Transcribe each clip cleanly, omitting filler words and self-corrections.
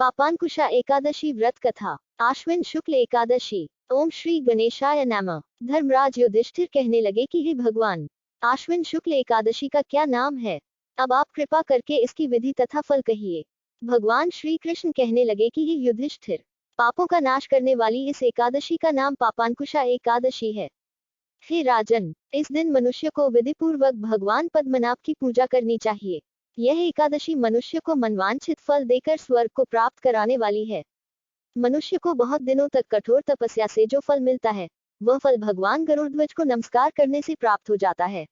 पापांकुशा एकादशी व्रत कथा। आश्विन शुक्ल एकादशी। ओम श्री गणेशाय नमः। धर्मराज युधिष्ठिर कहने लगे कि हे भगवान, आश्विन शुक्ल एकादशी का क्या नाम है? अब आप कृपा करके इसकी विधि तथा फल कहिए। भगवान श्री कृष्ण कहने लगे कि हे युधिष्ठिर, पापों का नाश करने वाली इस एकादशी का नाम पापांकुशा एकादशी है। हे राजन, इस दिन मनुष्य को विधिपूर्वक भगवान पद्मनाभ की पूजा करनी चाहिए। यह एकादशी मनुष्य को मनवांछित फल देकर स्वर्ग को प्राप्त कराने वाली है। मनुष्य को बहुत दिनों तक कठोर तपस्या से जो फल मिलता है, वह फल भगवान गरुड़ध्वज को नमस्कार करने से प्राप्त हो जाता है।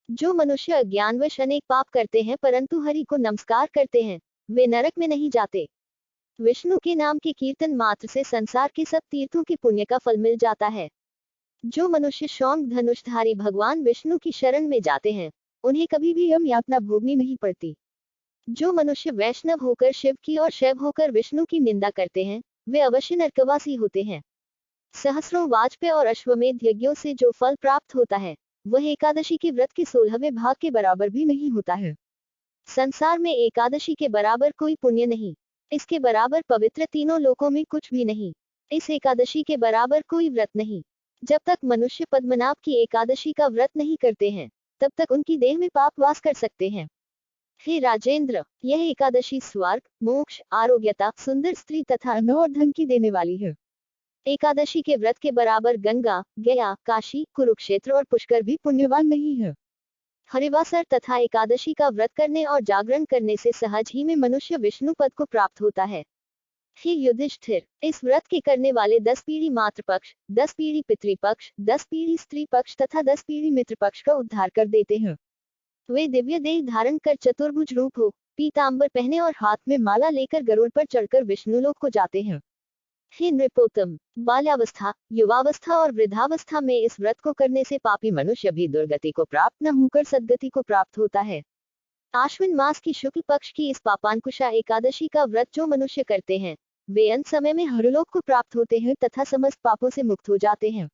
जो मनुष्य अज्ञानवश अनेक पाप करते हैं परंतु हरि को नमस्कार करते हैं, वे नरक में नहीं जाते। विष्णु के नाम के कीर्तन मात्र से संसार के सब तीर्थों के पुण्य का फल मिल जाता है। जो मनुष्य शौंक धनुषधारी भगवान विष्णु की शरण में जाते हैं, उन्हें कभी भी यम यातना भोगनी नहीं पड़ती। जो मनुष्य वैष्णव होकर शिव की और शैव होकर विष्णु की निंदा करते हैं, वे अवश्य नरकवासी होते हैं। सहस्रों वाजपेय और अश्वमेध यज्ञों से जो फल प्राप्त होता है, वह एकादशी के व्रत के 16वें भाग के बराबर भी नहीं होता है। संसार में एकादशी के बराबर कोई पुण्य नहीं, इसके बराबर पवित्र तीनों लोकों में कुछ भी नहीं। इस एकादशी के बराबर कोई व्रत नहीं। जब तक मनुष्य पद्मनाभ की एकादशी का व्रत नहीं करते हैं, तब तक उनकी देह में पाप वास कर सकते हैं। हे राजेंद्र, यह एकादशी स्वर्ग, मोक्ष, आरोग्यता, सुंदर स्त्री तथा अन्न और धन की देने वाली है। एकादशी के व्रत के बराबर गंगा, गया, काशी, कुरुक्षेत्र और पुष्कर भी पुण्यवान नहीं है। हरिवासर तथा एकादशी का व्रत करने और जागरण करने से सहज ही में मनुष्य विष्णु पद को प्राप्त होता है। हे युधिष्ठिर, इस व्रत के करने वाले 10 पीढ़ी मातृपक्ष, 10 पीढ़ी पितृपक्ष, 10 पीढ़ी स्त्री पक्ष तथा 10 पीढ़ी मित्र पक्ष का उद्धार कर देते हैं। वे दिव्य देह धारण कर चतुर्भुज रूप हो, पीतांबर पहने और हाथ में माला लेकर गरुड़ पर चढ़कर विष्णुलोक को जाते हैं। हे नृपोत्तम, बाल्यावस्था, युवावस्था और वृद्धावस्था में इस व्रत को करने से पापी मनुष्य भी दुर्गति को प्राप्त न होकर सद्गति को प्राप्त होता है। आश्विन मास की शुक्ल पक्ष की इस पापांकुशा एकादशी का व्रत जो मनुष्य करते हैं, वे अंत समय में हरलोक को प्राप्त होते हैं तथा समस्त पापों से मुक्त हो जाते हैं।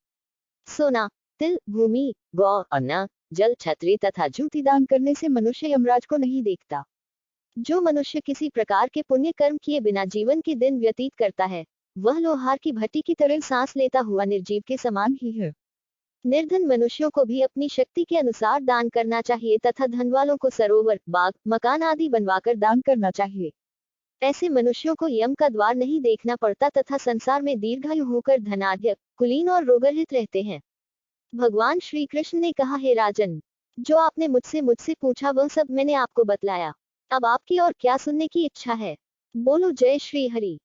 सोना, तिल, भूमि, गौ, अन्न, जल, छत्री तथा जूती दान करने से मनुष्य यमराज को नहीं देखता। जो मनुष्य किसी प्रकार के पुण्य कर्म किए बिना जीवन के दिन व्यतीत करता है, वह लोहार की भट्टी की तरह सांस लेता हुआ निर्जीव के समान ही है। निर्धन मनुष्यों को भी अपनी शक्ति के अनुसार दान करना चाहिए तथा धन वालों को सरोवर, बाग, मकान आदि बनवाकर दान करना चाहिए। ऐसे मनुष्यों को यम का द्वार नहीं देखना पड़ता तथा संसार में दीर्घायु होकर धनाढ्य, कुलीन और रोगरहित रहते हैं। भगवान श्री कृष्ण ने कहा, हे राजन, जो आपने मुझसे पूछा वह सब मैंने आपको बतलाया। अब आपकी और क्या सुनने की इच्छा है? बोलो जय श्री हरि।